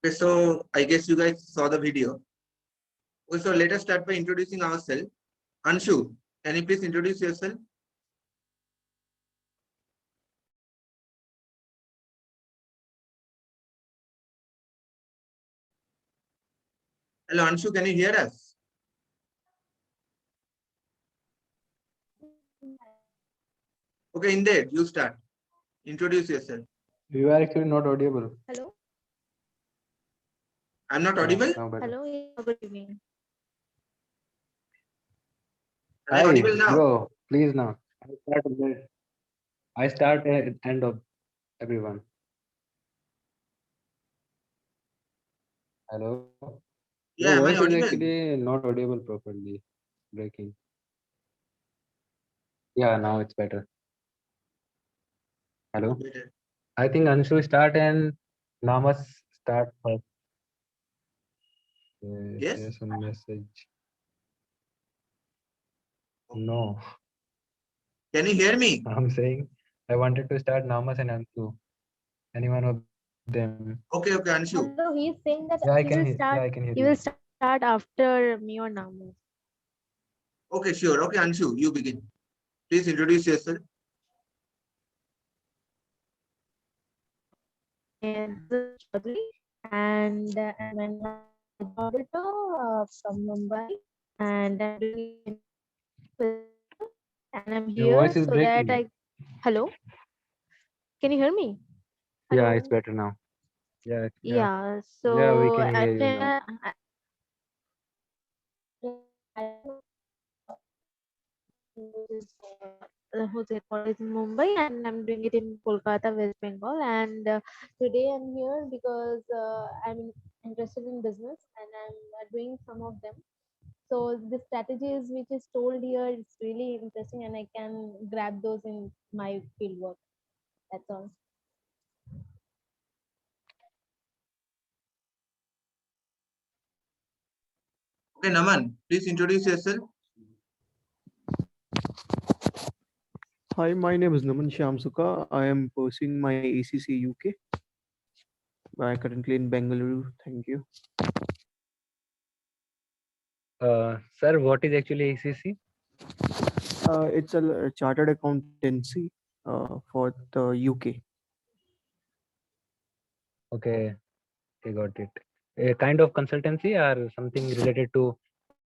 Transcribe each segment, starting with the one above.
Okay, so I guess you guys saw the video. Okay, so let us start by introducing ourselves. Anshu, can you please introduce yourself? Hello, Anshu, can you hear us? Okay, Inder, you start. Introduce yourself. You are actually not audible. Hello. I'm not Yeah, audible? now better. Hello. Good evening. Am I Hi, audible now? yo, please now. I start at end of everyone. Hello. Your Yeah, am I voice is audible? actually not audible properly. Breaking. Yeah, now it's better. Okay, Hello. better. I think Anshu start and Namas start first. Yes? Share some message. Okay. No, Can you hear me? I'm saying I wanted to start Namas and Anshu. Any one of them. Okay, okay, Anshu. Hello. He's saying that Yeah, I he can will hear. Yeah, start. I can hear He you. will start after me or Namu. Okay, sure. Okay, Anshu, you begin. Please introduce yourself. And this is Chaudhary, and I'm an auditor from Mumbai, and I'm doing it in business. And I'm Your here voice is so that breaking. I. Hello. Can you hear me? Yeah, it's Hello. better now. Yeah, yeah, Yeah. yeah. We So can hear you actually, now. who's it called is in Mumbai, and I'm doing it in Kolkata, West Bengal. And today I'm here because I'm interested in business and I'm doing some of them. So the strategies which is told here is really interesting, and I can grab those in my field work. That's all. Okay, Naman, please introduce yourself. Hi, my name is Naman Shamsuka. I am pursuing my ACC UK. I currently in Bengaluru. Thank you. Sir, what is actually ACC? It's a chartered accountancy for the UK. Okay, okay, got it. A kind of consultancy or something related to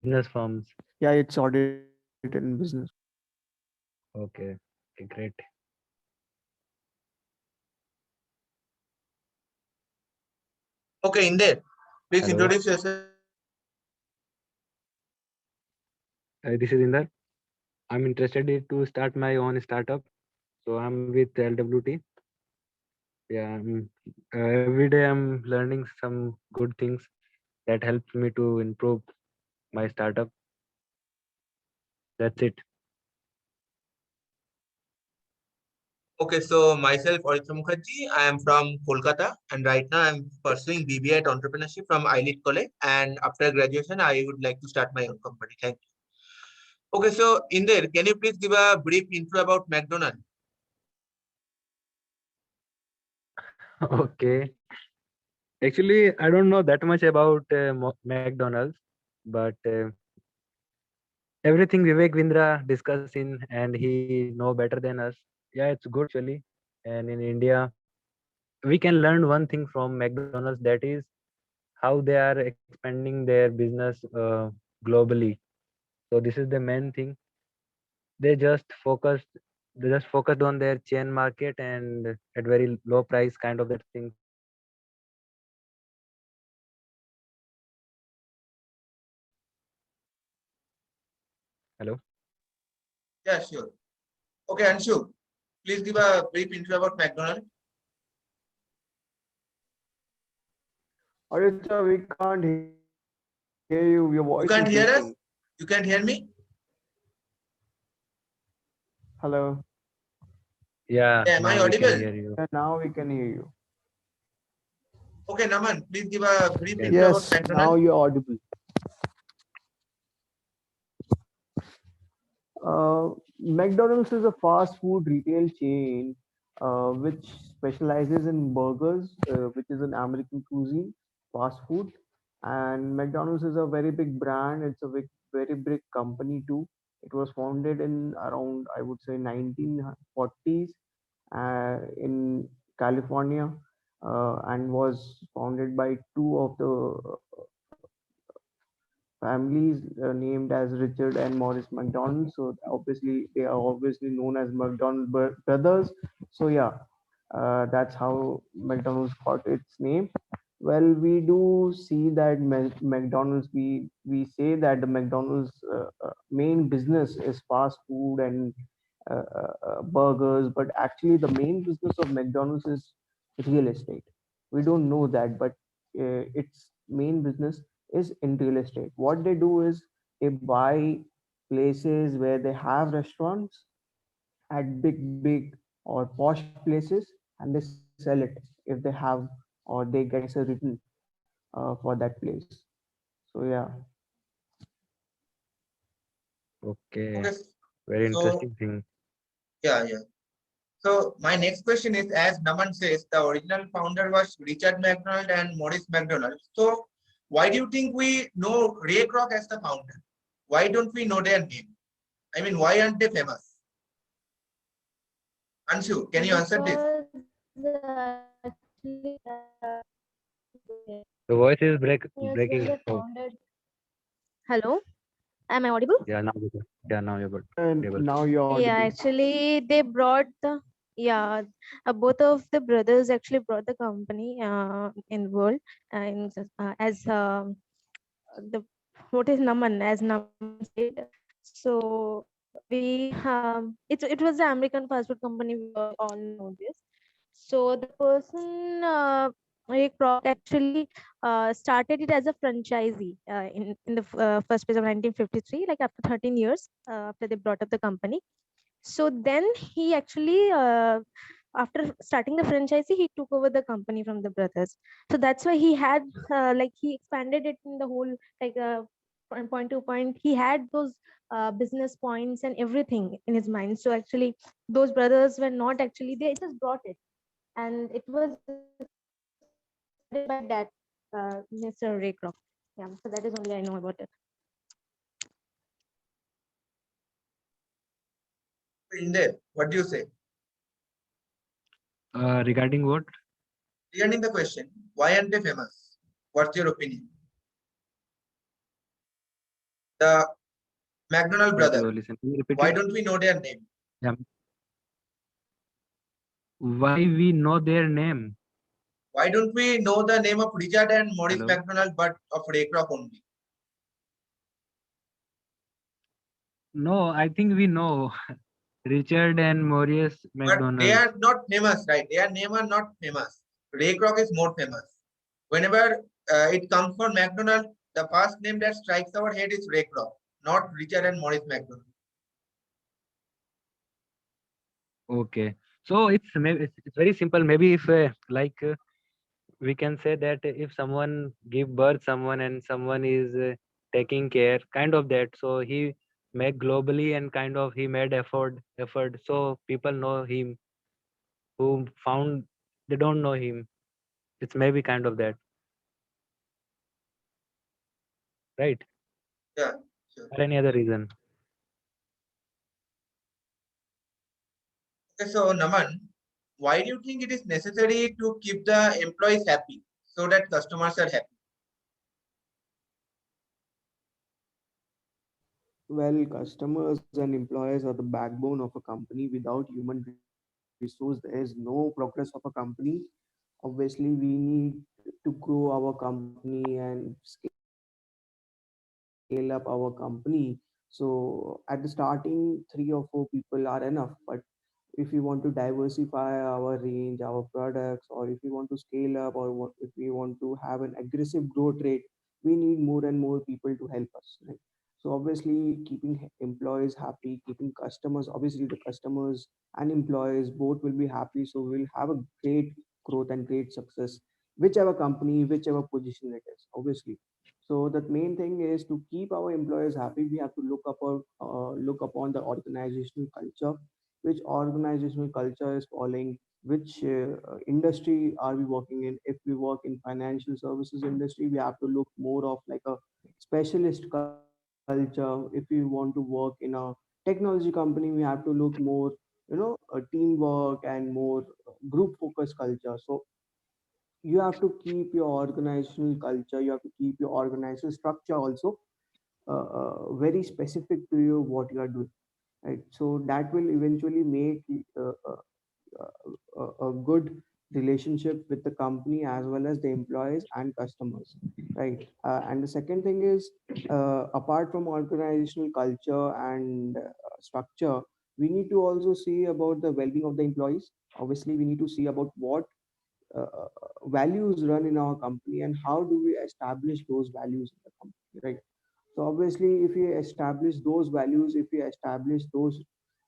business firms. Yeah, it's audited in business. Okay, okay, great. Okay, Inder, please Hello, introduce yourself. this is Inder. I'm interested to start my own startup. So I'm with LWT. Yeah, every day I'm learning some good things that helps me to improve my startup. That's it. Okay, so myself, Aritra Mukherjee, I am from Kolkata, and right now I'm pursuing BBA at Entrepreneurship from ILIT College. And after graduation, I would like to start my own company. Thank you. Okay, so Inder, can you please give a brief intro about McDonald's? Okay. Actually, I don't know that much about McDonald's, but everything Vivek Vindra discuss in and he know better than us. Yeah, it's good actually. And in India, we can learn one thing from McDonald's, that is how they are expanding their business globally. So this is the main thing. They just focused they just focused on their chain market and at very low price kind of that things. Hello. Yeah, sure. Okay, Anshu, please give a brief intro about McDonald's. Aritra, we can't hear you. Your voice is breaking. You can't hear us? You can't hear me? Hello. Yeah, Yeah, am I now we can audible? hear you. Yeah, now we can hear you. Okay, Naman, please give a brief Yes. intro about Yes, now McDonald's. you're audible. McDonald's is a fast food retail chain which specializes in burgers, which is an American cuisine, fast food. And McDonald's is a very big brand. It's a very big company too. It was founded in around, I would say, 1940s in California, and was founded by two of the families named as Richard and Morris McDonald. So obviously they are obviously known as McDonald brothers. So yeah, that's how McDonald's got its name. Well, we do see that McDonald's. We say that the McDonald's main business is fast food and burgers, but actually the main business of McDonald's is real estate. We don't know that, but its main business is in real estate. What they do is they buy places where they have restaurants at big or posh places, and they sell it if they have, or they get a return for that place. So yeah. Okay, Okay, very so interesting thing. yeah. So my next question is, as Naman says, the original founder was Richard McDonald and Maurice McDonald. So why do you think we know Ray Kroc as the founder? Why don't we know their name? I mean, why aren't they famous? Anshu, can you answer this? Because actually, The voice is years when breaking. they Oh, founded. Hello, am I audible? yeah, now you're good. Yeah, now you're good. And Able. now you're Yeah, audible. actually, they brought the yeah, both of the brothers actually brought the company in the world as the what is Naman as Naman said. So we it was the American fast food company. We all know this. So the person Ray Kroc actually started it as a franchisee in the first place of 1953. Like after 13 years after they brought up the company, so then he actually after starting the franchisee, he took over the company from the brothers. So that's why he had like he expanded it in the whole like from point to point. He had those business points and everything in his mind. So actually, those brothers were not actually, they just brought it, and it was started by that Mr. Raycroft. Yeah, so that is only I know about it. In there, what do you say? Regarding what? Regarding the question, why aren't they famous? What's your opinion? The McDonald Not brother. to listen. Can you repeat Why it? don't we know their name? Yeah. Why we know their name? Why don't we know the name of Richard and Maurice Hello. McDonald, but of Ray Kroc only? No, I think we know Richard and Maurice But they McDonald's. are not famous, right? Their name are not famous. Ray Kroc is more famous. Whenever it comes from McDonald, the first name that strikes our head is Ray Kroc, not Richard and Maurice McDonald. Okay. So it's maybe it's very simple. Maybe if we can say that if someone give birth someone and someone is taking care, kind of that. So he make globally and kind of he made effort. So people know him. Who found they don't know him. It's maybe kind of that, right? Yeah, sure. Or any other reason? Okay, so Naman, why do you think it is necessary to keep the employees happy so that customers are happy? Well, customers and employees are the backbone of a company. Without human resource, there is no progress of a company. Obviously, we need to grow our company and scale up our company. So at the starting, 3 or 4 people are enough. But if we want to diversify our range, our products, or if we want to scale up, if we want to have an aggressive growth rate, we need more and more people to help us, right? So obviously, keeping employees happy, keeping customers, obviously the customers and employees both will be happy. So we'll have a great growth and great success, whichever company, whichever position it is, obviously. So the main thing is to keep our employees happy. We have to look upon the organizational culture. which organizational culture is following, which industry are we working in. If we work in financial services industry, we have to look more of like a specialist culture. If we want to work in a technology company, we have to look more, teamwork and more group focused culture. So you have to keep your organizational culture, you have to keep your organizational structure also very specific to you what you are doing, right? So that will eventually make a good relationship with the company as well as the employees and customers, right? And the second thing is, apart from organizational culture and structure, we need to also see about the well-being of the employees. Obviously we need to see about what values run in our company and how do we establish those values in the company, right? So obviously, if we establish those values, if we establish those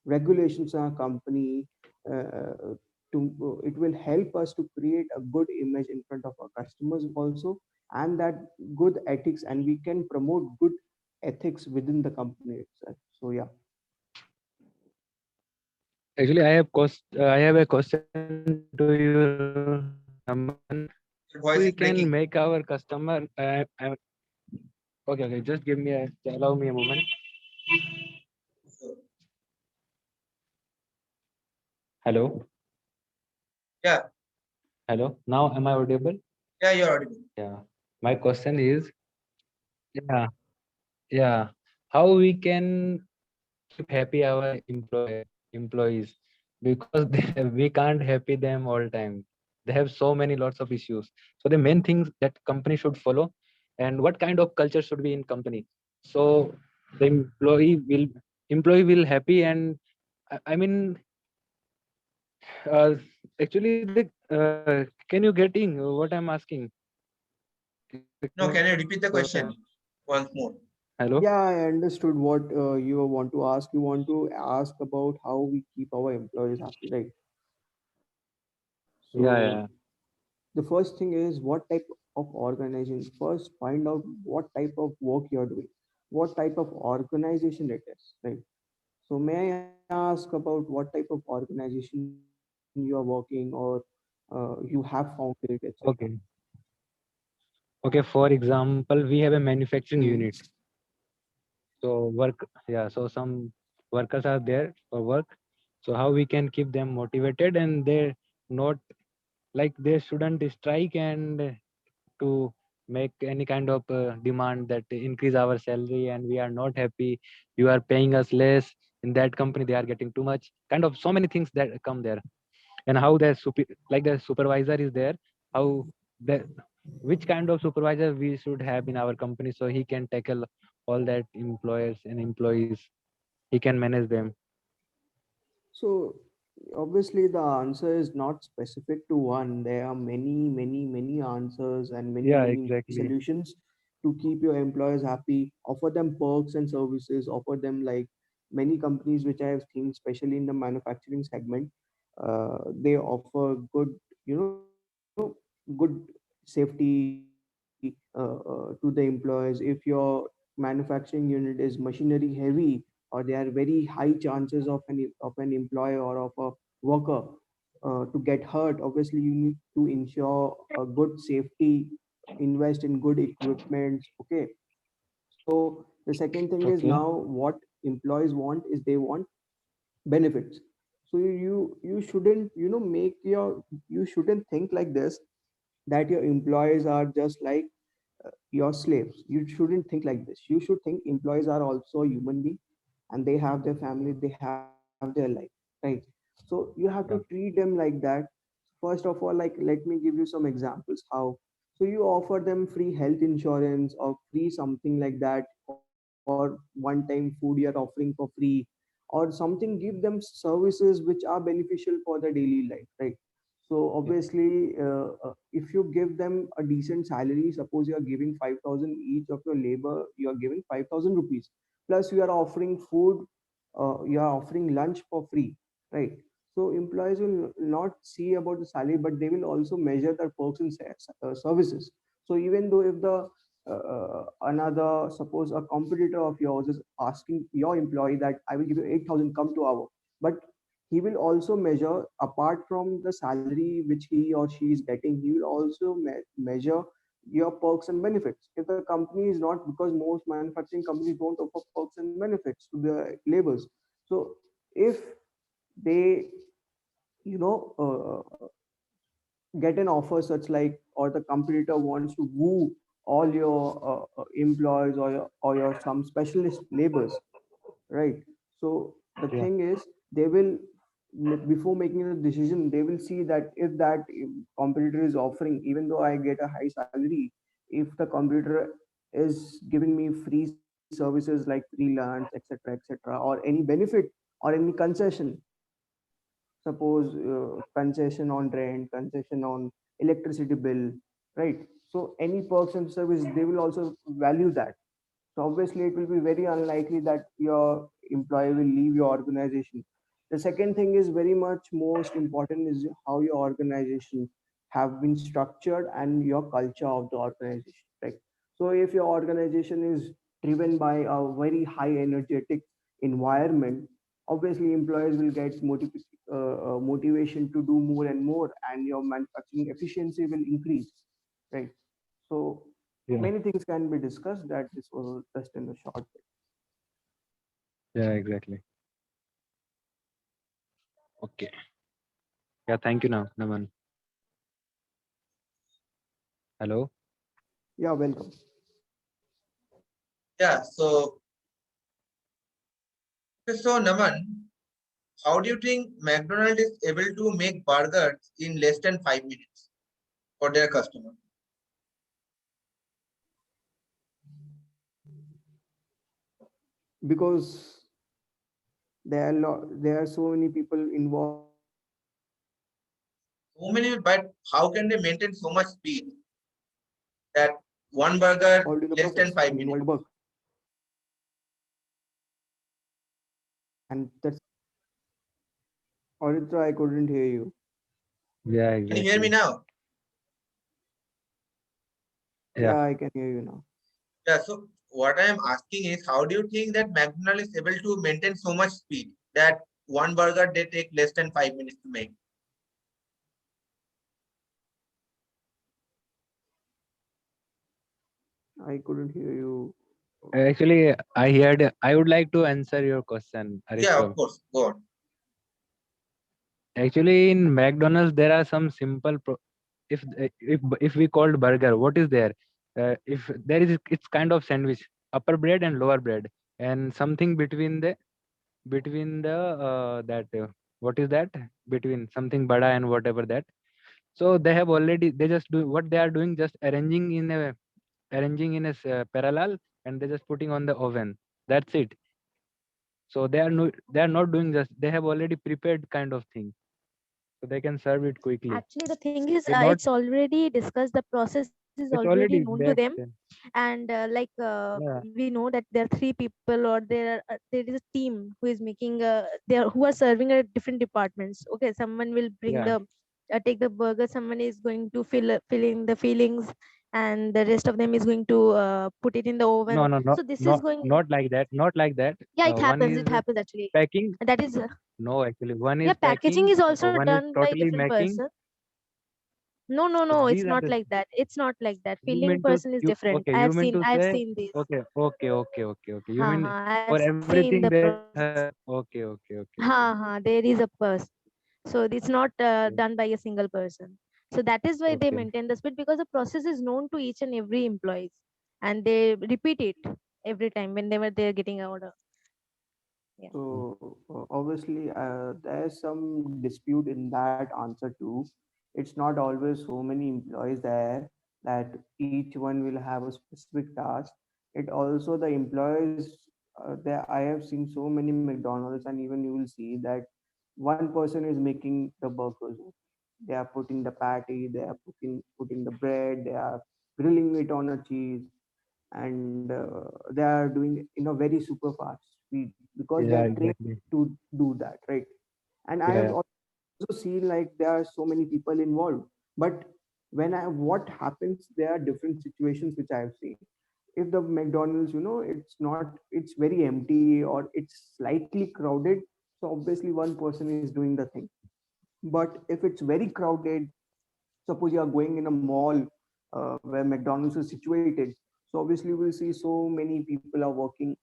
regulations in our company, it will help us to create a good image in front of our customers also, and that good ethics, and we can promote good ethics within the company itself. So yeah. Actually, I have a question to you, Naman. How we Your can voice is make breaking. our customer? Okay, okay. Just allow me a moment. So, Hello, yeah, hello. Now, am I audible? yeah, you're audible. Yeah. My question is, yeah, yeah. How we can keep happy our employees, because we can't happy them all time. They have so many lots of issues. So the main things that company should follow, and what kind of culture should be in company, so the employee will happy. And I mean, uh, actually, can you getting what I'm asking? No, can you repeat the Uh, question once more? Hello. Yeah, I understood what you want to ask. You want to ask about how we keep our employees happy, right? Yeah, So yeah. the first thing is what type of organization. First, find out what type of work you're doing, what type of organization it is, right? So may I ask about what type of organization you are working, or you have founded it, etc. Okay. Okay. For example, we have a manufacturing Hmm. unit. So work, yeah. So some workers are there for work. So how we can keep them motivated, and they not like they shouldn't strike, and to make any kind of demand that increase our salary, and we are not happy. You are paying us less. In that company, they are getting too much. Kind of so many things that come there. And how like the supervisor is there, how the which kind of supervisor we should have in our company, so he can tackle all that employers and employees, he can manage them. So obviously the answer is not specific to one. There are many, many, many answers and many, Yeah, many exactly. solutions to keep your employees happy. Offer them perks and services. Offer them like many companies which I have seen, especially in the manufacturing segment. They offer good, good safety to the employees. If your manufacturing unit is machinery heavy, or there are very high chances of an employee or of a worker to get hurt, obviously you need to ensure a good safety, invest in good equipment. Okay. So the second thing is, Okay. now what employees want is they want benefits. So you shouldn't, make your, you shouldn't think like this, that your employees are just like your slaves. You shouldn't think like this. You should think employees are also human beings, and they have their family, they have their life, right? So you have to treat Yeah. them like that. First of all, like, let me give you some examples how. So you offer them free health insurance or free something like that, or one time food you're offering for free, or something. Give them services which are beneficial for their daily life, right? So Yeah. obviously, if you give them a decent salary, suppose you are giving 5,000 each of your labor, you are giving 5,000 rupees. Plus, you are offering food, you are offering lunch for free, right? So employees will not see about the salary, but they will also measure their perks and services. So even though if the another, suppose a competitor of yours is asking your employee that I will give you 8,000, come to our, but he will also measure, apart from the salary which he or she is getting, he will also measure your perks and benefits. If the company is not, because most manufacturing companies don't offer perks and benefits to their laborers. So if they, you know, get an offer such like, or the competitor wants to woo all your employees, or your some specialist labors, right? So the Yeah. thing is, they will, before making a decision, they will see that if that competitor is offering, even though I get a high salary, if the competitor is giving me free services like free lunch, etc., etc., or any benefit or any concession, suppose concession on rent, concession on electricity bill, right? So any perks and service, they will also value that. So obviously, it will be very unlikely that your employee will leave your organization. The second thing is very much most important is how your organization have been structured and your culture of the organization. Right. So if your organization is driven by a very high energetic environment, obviously employees will get motivation to do more and more, and your manufacturing efficiency will increase. Right. So Yeah. many things can be discussed. That this was just in a short bit. Yeah, exactly. Okay. Yeah, thank you now, Naman. Hello. Yeah, welcome. Yeah, so Naman, how do you think McDonald's is able to make burgers in less than 5 minutes for their customer? Because there are so many people involved in the process. So many, but how can they maintain so much speed that one burger Involved in the less than process, five and minutes? involved work, and that's, Auditra, I couldn't hear you. Yeah, Can you hear me exactly. now? Yeah. Yeah, I can hear you now. Yeah, so what I am asking is, how do you think that McDonald's is able to maintain so much speed that one burger they take less than 5 minutes to make? I couldn't hear you. Actually, I heard. I would like to answer your question, Yeah, of Aritra. course. Go on. Actually, in McDonald's there are some simple. If we called burger, what is there? If there is, it's kind of sandwich, upper bread and lower bread, and something between the that what is that, between something bada and whatever that. So they have already, they just do what they are doing, just arranging in a parallel, and they're just putting on the oven. That's it. So they are not doing, just they have already prepared kind of thing, so they can serve it quickly. Actually, the thing is, They not, it's already discussed. The process is it's already already known to there. them, and Yeah. we know that there are three people, or there is a team who is making there who are serving at different departments. Okay, someone will bring Yeah. the take the burger, someone is going to fill in the fillings, and the rest of them is going to put it in the No, oven. no, no, So this is not going, not like that. Not like that. yeah, One it is happens actually. packing. And that is No, actually, one yeah, is packaging packing. is also One is done by totally different making. person. No, no, no, it's These are not the. like that. It's not like that. You Filling mean to person is you? different. Okay, you mean to I have say? seen this. Okay, okay, okay, okay, okay. You mean I have for seen the everything process. there? Okay, okay, okay, okay, There is a person. So it's not okay, done by a single person. So that is why they okay. maintain the speed, because the process is known to each and every employees, and they repeat it every time whenever they're getting an order. Yeah. So obviously, there's some dispute in that answer too. It's not always so many employees there that each one will have a specific task. It also the employees there. I have seen so many McDonald's, and even you will see that one person is making the burgers. They are putting the patty, they are putting the bread, they are grilling it on a cheese, and they are doing it in a very super fast speed because they Yeah, are trained exactly. to do that, right? And I have Yeah, also seen like there are so many people involved, but when I what happens, there are different situations which I have seen. If the McDonald's, it's not, it's very empty or it's slightly crowded, So obviously one person is doing the thing. But if it's very crowded, suppose you are going in a mall where McDonald's is situated, so obviously we'll see so many people are working.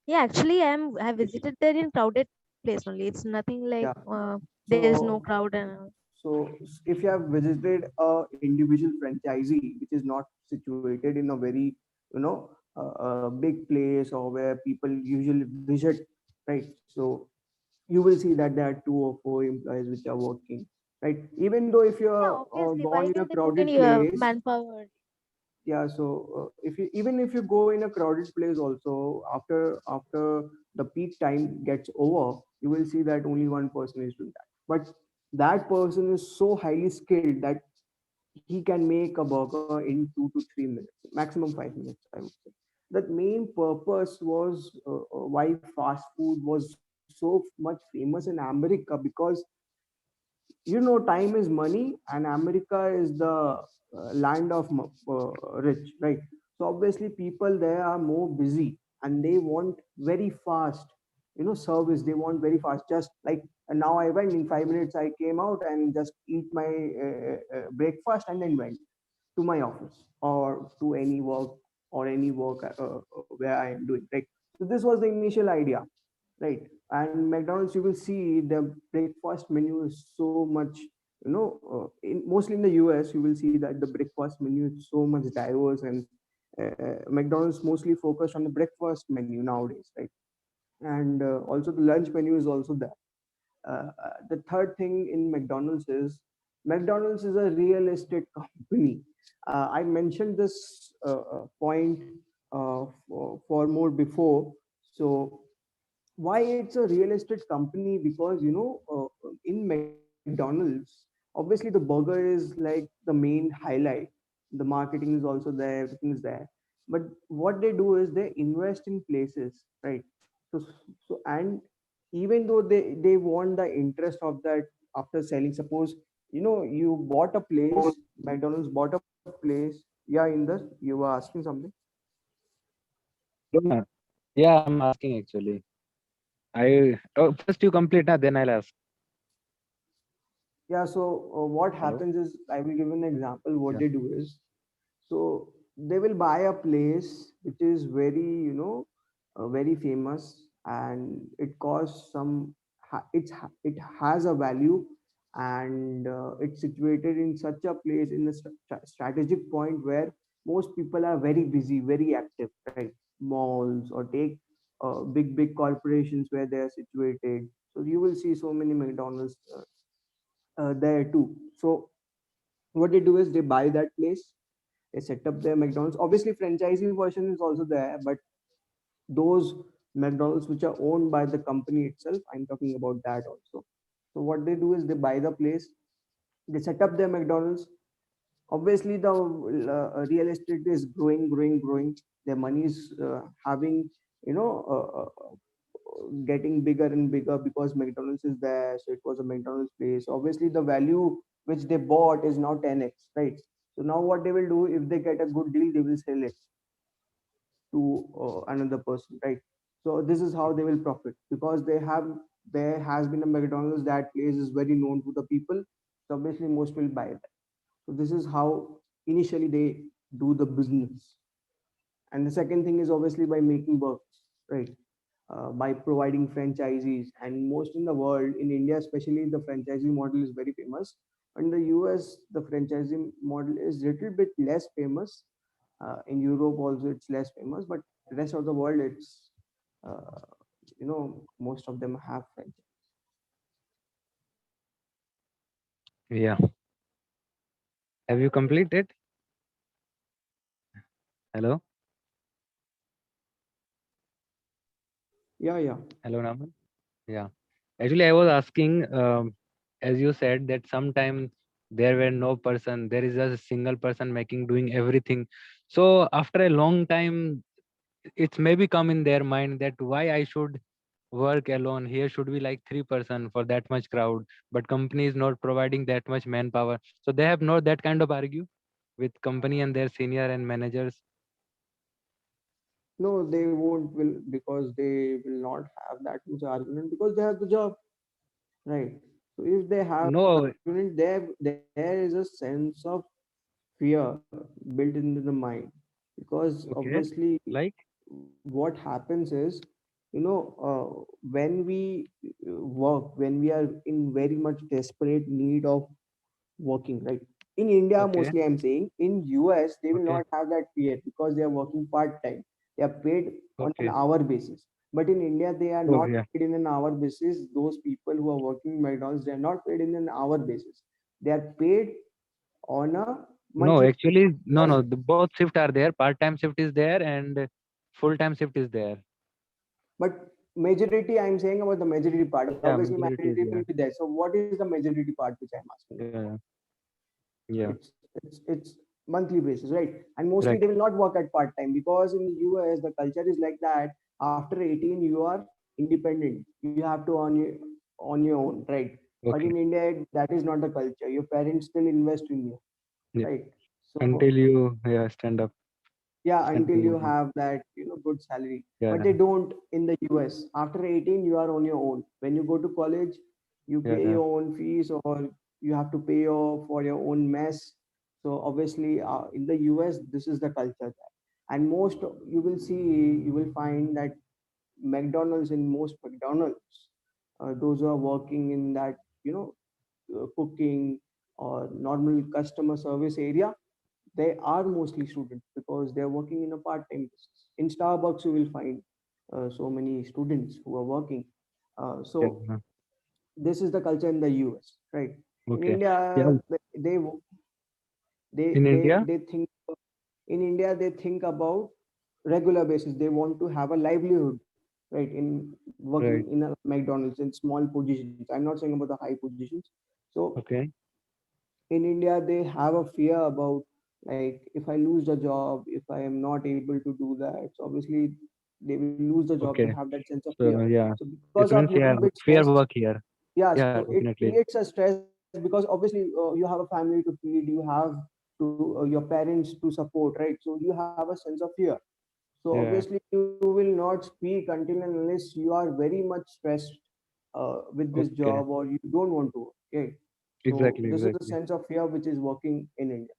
Yeah, actually, I visited there in crowded place only. It's nothing like Yeah. there is no So crowd and all. if you have visited a individual franchisee which is not situated in a very, you know, big place or where people usually visit, right? So you will see that there are 2 or 4 employees which are working, right? Even though if Yeah, you're obviously. Why gone in a can they put crowded any place, manpower? yeah. So if you, even if you go in a crowded place also, after the peak time gets over, you will see that only one person is doing that. But that person is so highly skilled that he can make a burger in 2 to 3 minutes, maximum 5 minutes, I would say. That main purpose was why fast food was so much famous in America, because time is money, and America is the land of rich, right? So obviously people there are more busy and they want very fast, service. They want very fast, just like, and now I went in 5 minutes, I came out and just eat my breakfast and then went to my office or to any work, or any work where I am doing, right? So this was the initial idea, right? And McDonald's, you will see the breakfast menu is so much, mostly in the US, you will see that the breakfast menu is so much diverse, and McDonald's mostly focused on the breakfast menu nowadays, right? And also the lunch menu is also there. The third thing in McDonald's is a real estate company. I mentioned this point for more before. So why it's a real estate company? Because in McDonald's, obviously the burger is like the main highlight. The marketing is also there, everything is there. But what they do is they invest in places, right? So, and even though they want the interest of that after selling, suppose you bought a place, McDonald's bought a place. Yeah, in the, you were asking something. Yeah, yeah, I'm asking actually. First you complete, then I'll ask. Yeah, so what Hello. happens is, I will give an example. What Yeah. they do is, so they will buy a place which is very, very famous, and it costs some, it has a value, and it's situated in such a place, in a strategic point where most people are very busy, very active, right? Malls, or take big corporations where they are situated. So you will see so many McDonald's there too. So what they do is they buy that place, they set up their McDonald's. Obviously, franchisee version is also there, but those McDonald's which are owned by the company itself, I'm talking about that also. So what they do is they buy the place, they set up their McDonald's. Obviously, the real estate is growing. Their money is having, getting bigger and bigger because McDonald's is there. So it was a McDonald's place. Obviously, the value which they bought is now 10x, right? So now what they will do, if they get a good deal, they will sell it to another person, right? So this is how they will profit, because there has been a McDonald's, that place is very known to the people. So obviously most will buy that. So this is how initially they do the business. And the second thing is obviously by making burgers, right? By providing franchisees, and most in the world, in India especially, the franchising model is very famous. In the US, the franchising model is little bit less famous. In Europe also it's less famous, but rest of the world it's, uh, most of them have franchise. Yeah. Have you completed? Hello? Yeah. Hello, Naman? Yeah. Actually, I was asking, as you said, that sometime there were no person, there is just a single person making, doing everything. So after a long time, it's maybe come in their mind that why I should work alone. Here should be like 3 person for that much crowd, but company is not providing that much manpower. So they have not that kind of argue with company and their senior and managers. No, they won't will, because they will not have that much argument, because they have the job. right? So if they have No, student, there is a sense of fear built into the mind, because okay, obviously like, what happens is, when we work, when we are in very much desperate need of working, right? In India, okay, mostly I'm saying, in US, they will okay, not have that fear because they are working part time. They are paid on an okay. hour basis. But in India, they are Oh, not yeah. paid in an hour basis. Those people who are working in McDonald's, they are not paid in an hour basis. They are paid on a No, monthly actually, no, because, no. The both shift are there. Part-time shift is there, and full-time shift is there. but majority, I'm saying about the majority part. Yeah, Obviously, majority is minority will yeah, be there. So what is the majority part which I'm asking about? yeah, yeah. It's monthly basis, right? And mostly Right. they will not work at part time, because in US the culture is like that. After 18 you are independent, you have to on your own, right? But Okay. in India that is not the culture. Your parents still invest in you, Yeah. right? So Until you stand up, yeah, stand until on you your own. have that, good salary. But Yeah, they don't in the US. After 18 you are on your own. When you go to college, you pay yeah. your own fees, or you have to pay for your own mess. So obviously, in the US, this is the culture there. And most you will see, you will find that McDonald's, in most McDonald's, those who are working in that, cooking or normal customer service area, they are mostly students because they're working in a part-time basis. In Starbucks, you will find so many students who are working. Yeah. So this is the culture in the US, right? In Okay. Yeah. India, they In they India, they think in India they think about regular basis. They want to have a livelihood, right? In working right. in a McDonald's in small positions. I'm not saying about the high positions. So Okay. in India, they have a fear about, like, if I lose the job, if I am not able to do that, so obviously they will lose the job. They Okay. have that sense of fear. So yeah, So because it of means little yeah, bit fair stress, work here. yeah, Yeah, so it definitely. creates a stress because obviously you have a family to feed, you have to your parents to support, right? So you have a sense of fear. So Yeah, obviously you will not speak until and unless you are very much stressed with this okay. job, or you don't want to. Okay, so Exactly, this is the exactly. sense of fear which is working in India.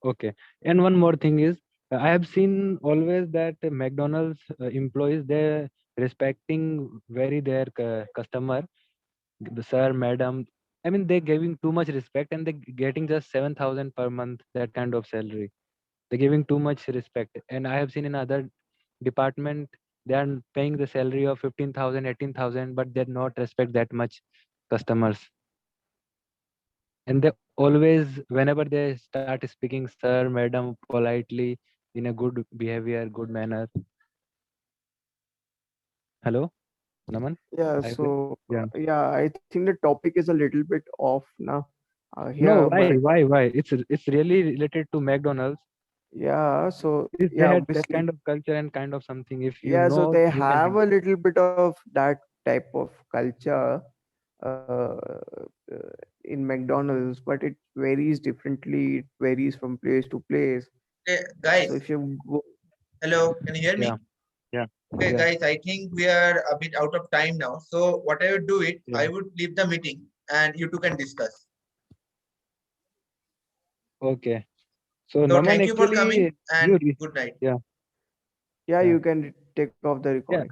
Okay. And one more thing is, I have seen always that McDonald's employees, they respecting very their customer, the sir, madam. I mean, they're giving too much respect, and they getting just 7,000 per month, that kind of salary. They're giving too much respect. And I have seen in other department, they are paying the salary of 15,000, 18,000, but they not respect that much customers. And they always, whenever they start speaking sir, madam, politely, in a good behavior, good manner. Hello, Naman? Yeah, I will, so yeah. yeah, I think the topic is a little bit off now No, here, but why? It's really related to McDonald's. yeah, so If they yeah, had that obviously, kind of culture and kind of something, if you yeah, so know, they you can have handle. a little bit of that type of culture uh, uh, in McDonald's, but it varies differently. It varies from place to place. Okay, So guys, if you go, hello, can you hear Yeah, me? yeah, Okay, yeah, guys, I think we are a bit out of time now. So what I would do it, yeah. I would leave the meeting and you two can discuss. Okay. So So Naman, thank you for coming actually, and good night. yeah, yeah, yeah, you can take off the yeah. recording.